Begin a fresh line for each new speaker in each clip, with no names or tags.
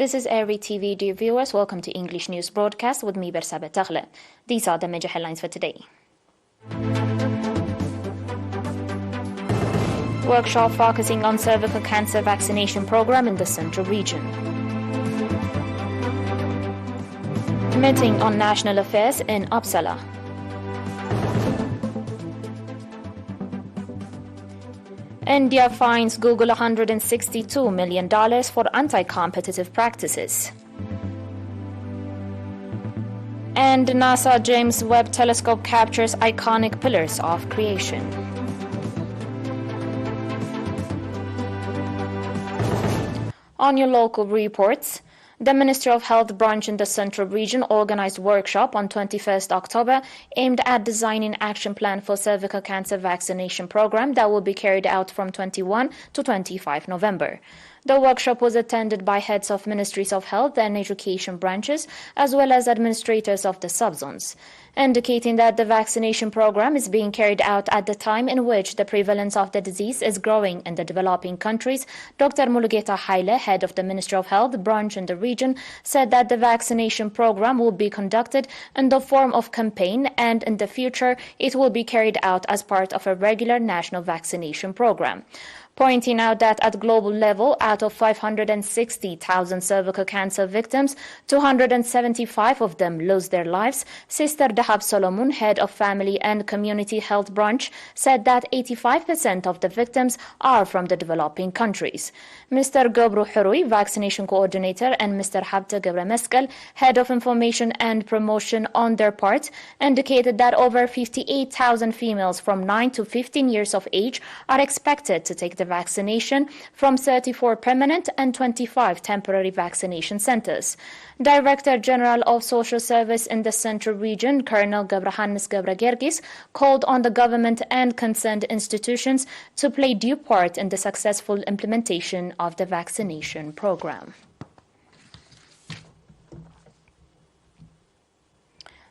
This is ERi-TV, dear viewers. Welcome to English News Broadcast with me, Bersabe Tagle. These are the major headlines for today. Workshop focusing on cervical cancer vaccination program in the Central Region. Meeting on national affairs in Uppsala. India fines Google $162 million for anti-competitive practices. And NASA James Webb Telescope captures iconic pillars of creation. On your local reports, the Ministry of Health branch in the Central Region organized a workshop on 21st October aimed at designing an action plan for cervical cancer vaccination program that will be carried out from 21 to 25 November. The workshop was attended by heads of Ministries of Health and Education branches, as well as administrators of the subzones, indicating that the vaccination program is being carried out at the time in which the prevalence of the disease is growing in the developing countries. Dr. Mulugeta Haile, head of the Ministry of Health branch in the region, said that the vaccination program will be conducted in the form of campaign, and in the future it will be carried out as part of a regular national vaccination program. Pointing out that at global level, out of 560,000 cervical cancer victims, 275 of them lose their lives. Sister Dahab Solomon, head of Family and Community Health branch, said that 85% of the victims are from the developing countries. Mr. Gobru Hurui, vaccination coordinator, and Mr. Habta Gebremeskel, head of Information and Promotion, on their part, indicated that over 58,000 females from 9 to 15 years of age are expected to take the vaccination from 34 permanent and 25 temporary vaccination centers. Director General of Social Service in the Central Region, Colonel Gebrahannes Gebregergis, called on the government and concerned institutions to play due part in the successful implementation of the vaccination program.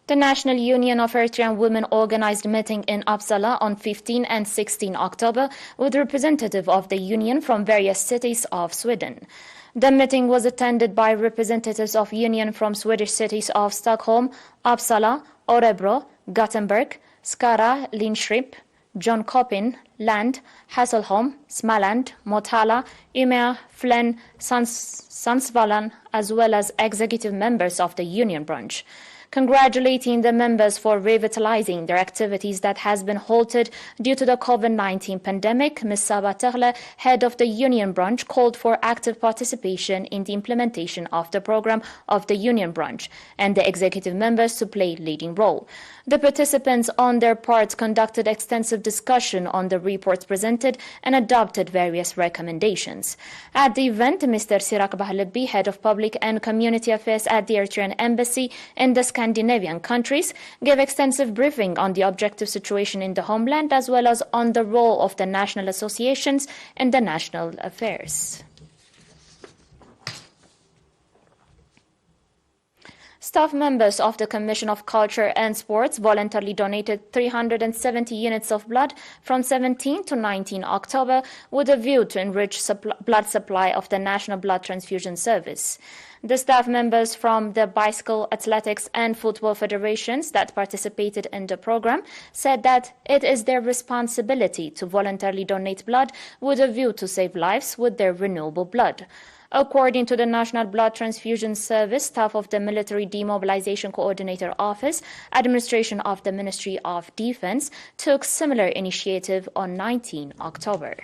The National Union of Eritrean Women organized a meeting in Uppsala on 15 and 16 October with representatives of the union from various cities of Sweden. The meeting was attended by representatives of union from Swedish cities of Stockholm, Uppsala, Örebro, Gothenburg, Skara, Linköping, Jönköping, Land, Hässleholm, Småland, Motala, Umeå, Flen, Sundsvall, as well as executive members of the union branch. Congratulating the members for revitalizing their activities that has been halted due to the COVID-19 pandemic, Ms. Saba Terle, head of the union branch, called for active participation in the implementation of the program of the union branch and the executive members to play a leading role. The participants on their part conducted extensive discussion on the reports presented and adopted various recommendations. At the event, Mr. Sirak Bahlebi, head of Public and Community Affairs at the Eritrean Embassy in the Scandinavian countries, gave extensive briefing on the objective situation in the homeland as well as on the role of the national associations in the national affairs. Staff members of the Commission of Culture and Sports voluntarily donated 370 units of blood from 17 to 19 October with a view to enrich blood supply of the National Blood Transfusion Service. The staff members from the bicycle, athletics and football federations that participated in the program said that it is their responsibility to voluntarily donate blood with a view to save lives with their renewable blood. According to the National Blood Transfusion Service, staff of the Military Demobilization Coordinator Office, administration of the Ministry of Defense, took similar initiative on 19 October.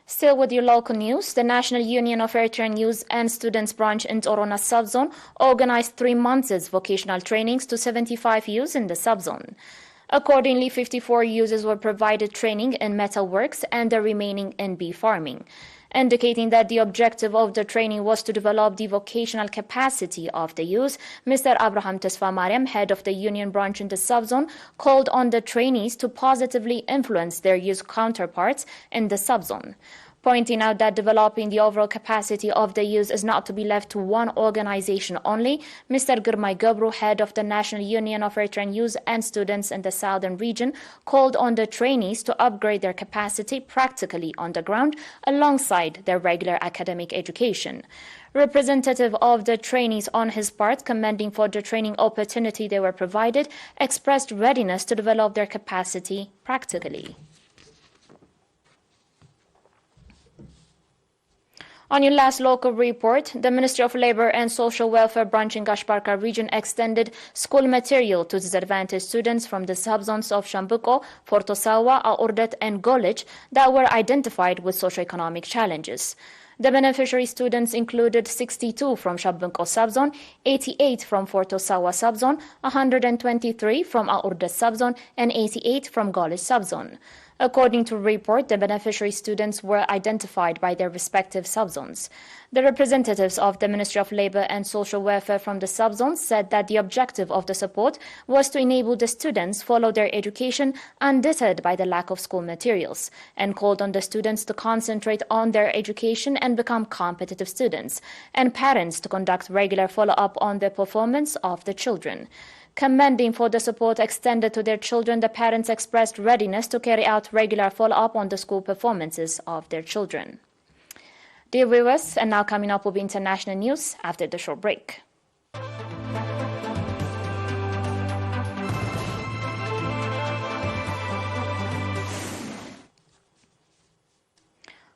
Still with your local news, the National Union of Eritrean Youth and Students branch in Orona subzone organized 3 months' vocational trainings to 75 youths in the subzone. Accordingly, 54 users were provided training in metalworks and the remaining in bee farming, indicating that the objective of the training was to develop the vocational capacity of the youth. Mr. Abraham Tesfamariam, head of the union branch in the subzone, called on the trainees to positively influence their youth counterparts in the subzone. pointing out that developing the overall capacity of the youth is not to be left to one organization only. Mr. Girmay Gobru, head of the National Union of Eritrean Youth and Students in the southern region, called on the trainees to upgrade their capacity practically on the ground alongside their regular academic education. Representative of the trainees, on his part, commending for the training opportunity they were provided, expressed readiness to develop their capacity practically. On your last local report, the Ministry of Labour and Social Welfare branch in Gashbarka region extended school material to disadvantaged students from the subzones of Shambuko, Fortosawa, Aordet and Golij that were identified with socioeconomic challenges. The beneficiary students included 62 from Shabunko subzone, 88 from Fortosawa subzone, 123 from Aordet subzone, and 88 from Golij subzone. According to a report, the beneficiary students were identified by their respective subzones. The representatives of the Ministry of Labour and Social Welfare from the subzones said that the objective of the support was to enable the students follow their education undeterred by the lack of school materials, and called on the students to concentrate on their education and become competitive students, and parents to conduct regular follow-up on the performance of the children. Commending for the support extended to their children, the parents expressed readiness to carry out regular follow-up on the school performances of their children. Dear viewers, and now coming up will be international news after the short break.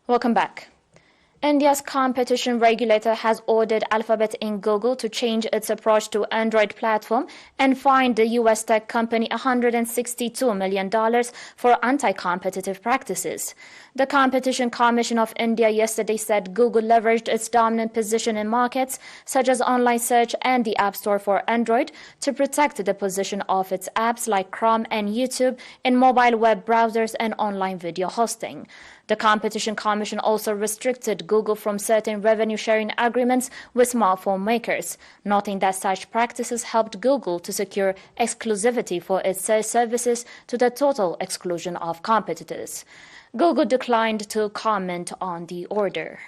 Welcome back. India's competition regulator has ordered Alphabet Inc. Google to change its approach to Android platform and fined the U.S. tech company $162 million for anti-competitive practices. The Competition Commission of India yesterday said Google leveraged its dominant position in markets such as online search and the App Store for Android to protect the position of its apps like Chrome and YouTube in mobile web browsers and online video hosting. The Competition Commission also restricted Google from certain revenue-sharing agreements with smartphone makers, noting that such practices helped Google to secure exclusivity for its search services to the total exclusion of competitors. Google declined to comment on the order.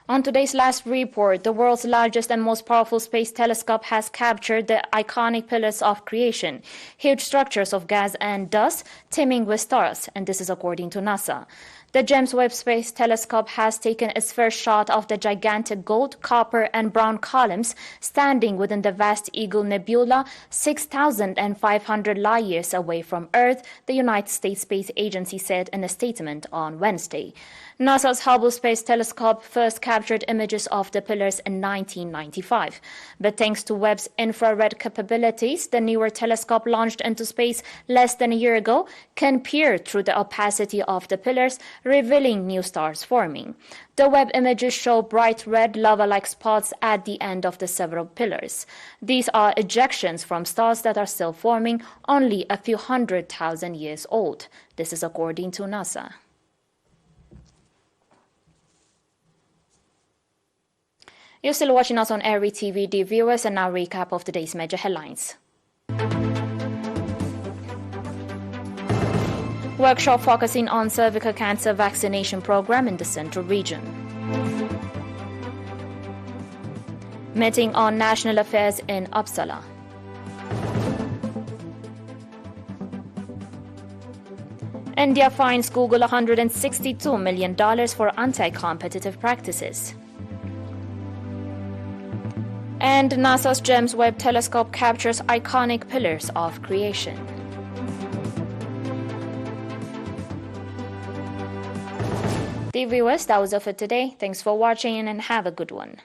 On today's last report, the world's largest and most powerful space telescope has captured the iconic pillars of creation, huge structures of gas and dust teeming with stars, and this is according to NASA. The James Webb Space Telescope has taken its first shot of the gigantic gold, copper, and brown columns standing within the vast Eagle Nebula, 6,500 light-years away from Earth, the United States Space Agency said in a statement on Wednesday. NASA's Hubble Space Telescope first captured images of the pillars in 1995. But thanks to Webb's infrared capabilities, the newer telescope launched into space less than a year ago can peer through the opacity of the pillars, revealing new stars forming. The Webb images show bright red lava-like spots at the end of the several pillars. These are ejections from stars that are still forming, only a few 100,000 years old. This is according to NASA. You're still watching us on ERi-TV, dear viewers, and now recap of today's major headlines. Workshop focusing on cervical cancer vaccination program in the central region. Meeting on national affairs in Uppsala. India fines Google $162 million for anti-competitive practices. And NASA's James Webb Telescope captures iconic pillars of creation. Dear viewers, that was all for today. Thanks for watching and have a good one.